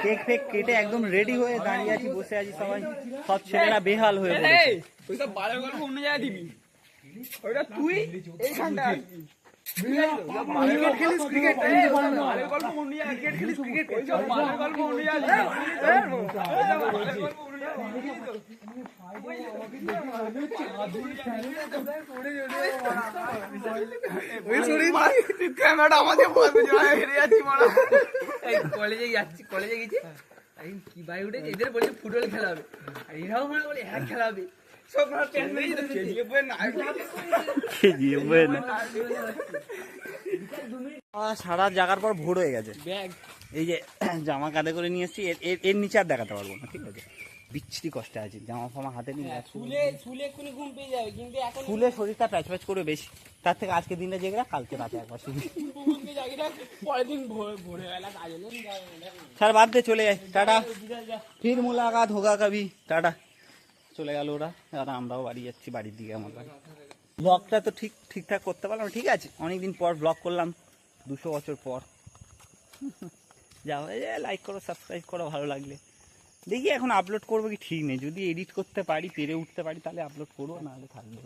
Cake fake কেটে একদম ready হয়ে দাঁড়িয়ে আছি, বসে আছি সবাই, সব ছেলেরা বেহাল হয়ে পড়েছে। ওইসব বালের গল্প অন্য জায়গায় দিবি, ওইটা তুই এইখানটা আসবি। ক্রিকেট খেলিস, ক্রিকেট বালের গল্প অন্য জায়গায়, ক্রিকেট খেলিস, ক্রিকেট ওইসব বালের গল্প অন্য জায়গায় ক্যামেরাটা আমাদের কলেজে যাচ্ছি, কলেজে গেছি কি বাই উঠেছে, এদের বলছে ফুটবল খেলাবে, আর এরাও মানে বলে হ্যাঁ খেলাবে, সব সারা জায়গার পর ভোর হয়ে গেছে। এই যে জামা কাঁধে করে নিয়ে এসছি, এর নিচে আর দেখাতে পারবো না, ঠিক আছে? বিচ্ছিরি কষ্টে আছে, জামা ফামা হাতে নিয়ে ফুলে শরীরটা প্যাচ প্যাচ করে বেশি, তার থেকে আজকে দিনটা জেগে কালকে রাতে একবার শুনি স্যার বাদ দে, চলে যায়, টাটা, ফির মুলাকাত হোগা কবি, টাটা। চলে গেল ওরা, দাদা আমরাও বাড়ি যাচ্ছি, বাড়ির দিকে আমার বাড়ি। ব্লগটা তো ঠিকঠাক করতে পারলাম, ঠিক আছে, অনেকদিন পর ব্লগ করলাম, 200 বছর পর। যাও, লাইক করো, সাবস্ক্রাইব করো ভালো লাগলে। দেখি এখন আপলোড করবো কি ঠিক নেই, যদি এডিট করতে পারি, পেরে উঠতে পারি, তাহলে আপলোড করবো, নাহলে থাকবো।